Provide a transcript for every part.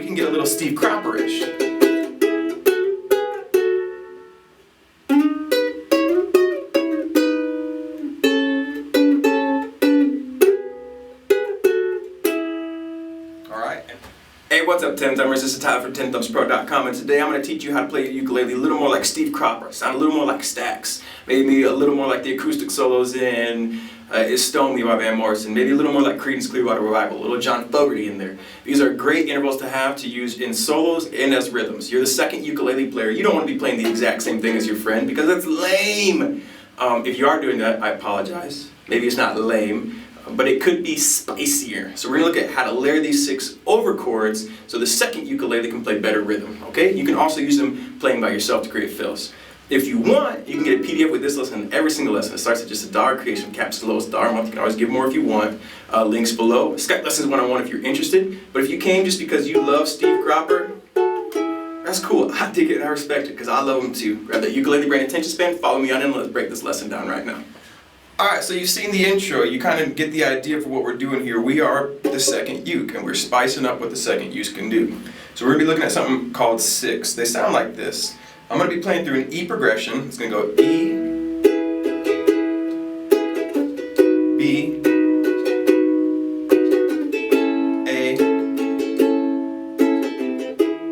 we can get a little Steve Cropper-ish. Hey, what's up, 10 Thumbers? This is Tyler for 10thumbspro.com, and today I'm going to teach you how to play the ukulele a little more like Steve Cropper, sound a little more like Stax, maybe a little more like the acoustic solos in Is Stone Me by Van Morrison, maybe a little more like Creedence Clearwater Revival, a little John Fogerty in there. These are great intervals to have to use in solos and as rhythms. You're the second ukulele player. You don't want to be playing the exact same thing as your friend because that's lame. If you are doing that, I apologize. Maybe it's not lame, but it could be spicier. So we're going to look at how to layer these 6 over chords so the second ukulele can play better rhythm, okay? You can also use them playing by yourself to create fills. If you want, you can get a PDF with this lesson, every single lesson. It starts at just $1 creation, caps the lowest dollar a month. You can always give more if you want. Links below. Skype lessons one-on-one if you're interested. But if you came just because you love Steve Cropper, that's cool. I dig it and I respect it because I love him too. Grab that ukulele brain attention span, follow me on in, and let's break this lesson down right now. Alright, so you've seen the intro, you kind of get the idea for what we're doing here. We are the second uke, and we're spicing up what the second uke can do. So we're going to be looking at something called 6. They sound like this. I'm going to be playing through an E progression. It's going to go E, B, A,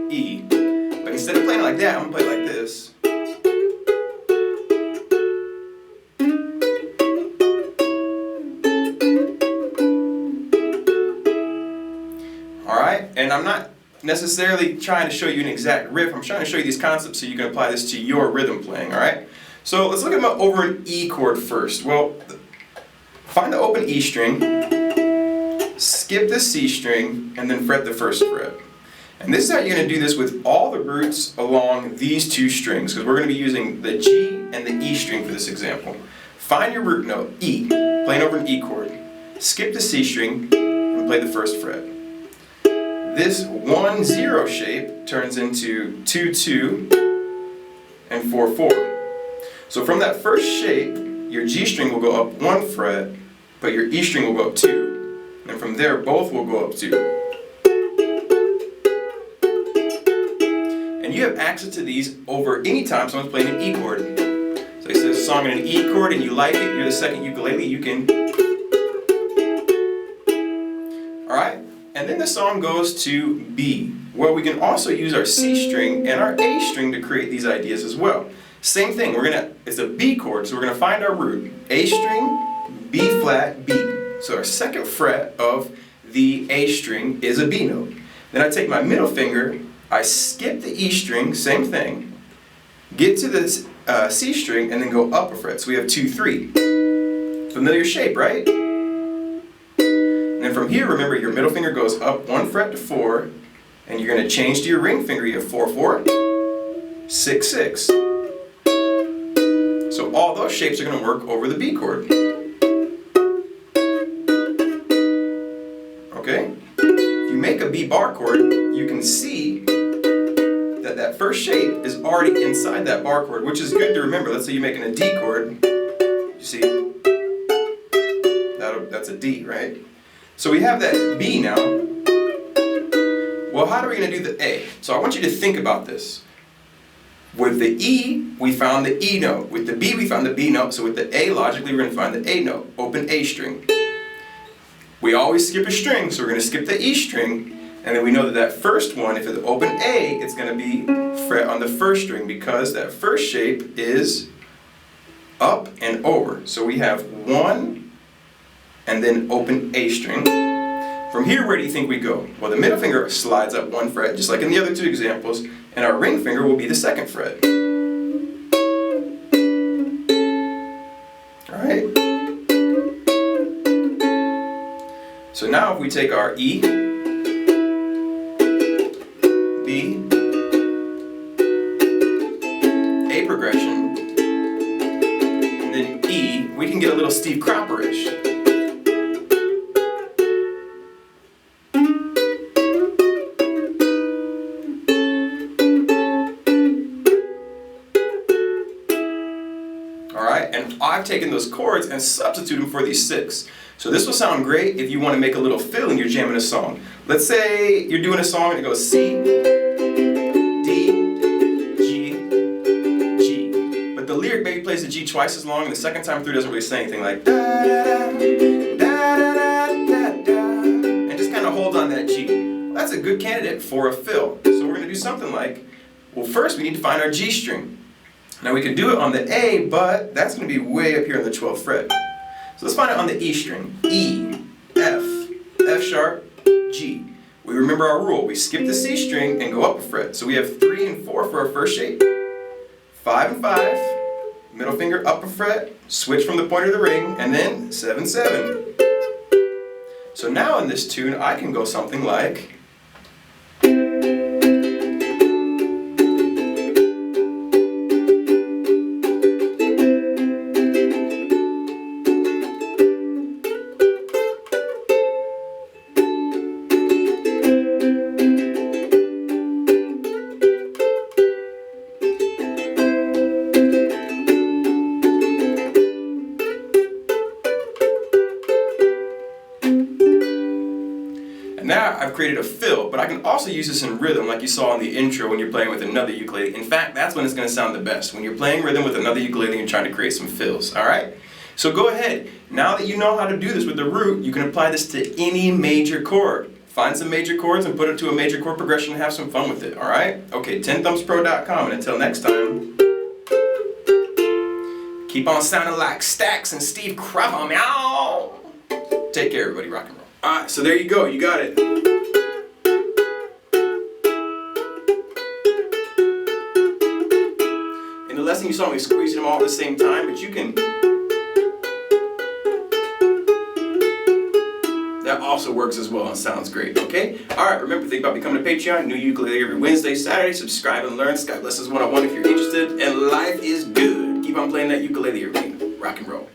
E. But instead of playing it like that, I'm going to play it like this. And I'm not necessarily trying to show you an exact riff. I'm trying to show you these concepts so you can apply this to your rhythm playing, alright? So let's look at over an E chord first. Well, find the open E string, skip the C string, and then fret the 1st fret. And this is how you're going to do this with all the roots along these 2 strings, because we're going to be using the G and the E string for this example. Find your root note, E, playing over an E chord, skip the C string, and play the 1st fret. This 1-0 shape turns into 2-2 and 4-4. So from that first shape, your G string will go up 1 fret, but your E string will go up 2. And from there, both will go up 2. And you have access to these over any time someone's playing an E chord. So he says a song in an E chord and you like it, you're the second ukulele, you can. Alright? And then the song goes to B, where we can also use our C string and our A string to create these ideas as well. Same thing, it's a B chord, so we're going to find our root. A string, B flat, B. So our 2nd fret of the A string is a B note. Then I take my middle finger, I skip the E string, same thing, get to the C string, and then go up a fret. So we have 2-3. Familiar shape, right? And from here, remember, your middle finger goes up 1 fret to 4, and you're going to change to your ring finger. You have 4-4, 6-6. So all those shapes are going to work over the B chord. Okay? If you make a B bar chord, you can see that that first shape is already inside that bar chord, which is good to remember. Let's say you're making a D chord. You see, that's a D, right? So we have that B now. Well, how are we going to do the A? So I want you to think about this. With the E, we found the E note. With the B, we found the B note. So with the A, logically, we're going to find the A note. Open A string. We always skip a string, so we're going to skip the E string. And then we know that that first one, if it's open A, it's going to be fret on the 1st string because that first shape is up and over. So we have 1 and then open A string. From here, where do you think we go? Well, the middle finger slides up 1 fret, just like in the other 2 examples, and our ring finger will be the 2nd fret. Alright? So now if we take our E, B, A progression, and then E, we can get a little Steve Cropper-ish. And I've taken those chords and substituted them for these 6. So this will sound great if you want to make a little fill and you're jamming a song. Let's say you're doing a song and it goes C, D, G, G. But the lyric maybe plays the G twice as long, and the second time through doesn't really say anything, like da da da da da da da, and just kind of holds on that G. Well, that's a good candidate for a fill. So we're going to do something like, well, first we need to find our G string. Now we could do it on the A, but that's going to be way up here on the 12th fret. So let's find it on the E string. E, F, F sharp, G. We remember our rule. We skip the C string and go up a fret. So we have 3 and 4 for our first shape. 5 and 5. Middle finger up a fret. Switch from the pointer to the ring. And then 7, 7. So now in this tune, I can go something like... Now I've created a fill, but I can also use this in rhythm like you saw in the intro when you're playing with another ukulele. In fact, that's when it's going to sound the best, when you're playing rhythm with another ukulele and trying to create some fills, alright? So go ahead, now that you know how to do this with the root, you can apply this to any major chord. Find some major chords and put it to a major chord progression and have some fun with it, alright? Okay, 10thumbspro.com, and until next time, keep on sounding like Stax and Steve Cropper, meow! Take care everybody, rock and roll. Alright, so there you go, you got it. In the lesson you saw me squeezing them all at the same time, but you can... That also works as well and sounds great, okay? Alright, remember, think about becoming a Patreon, new ukulele every Wednesday, Saturday, subscribe and learn, Skype Lessons 101 if you're interested, and life is good. Keep on playing that ukulele, everybody. Rock and roll.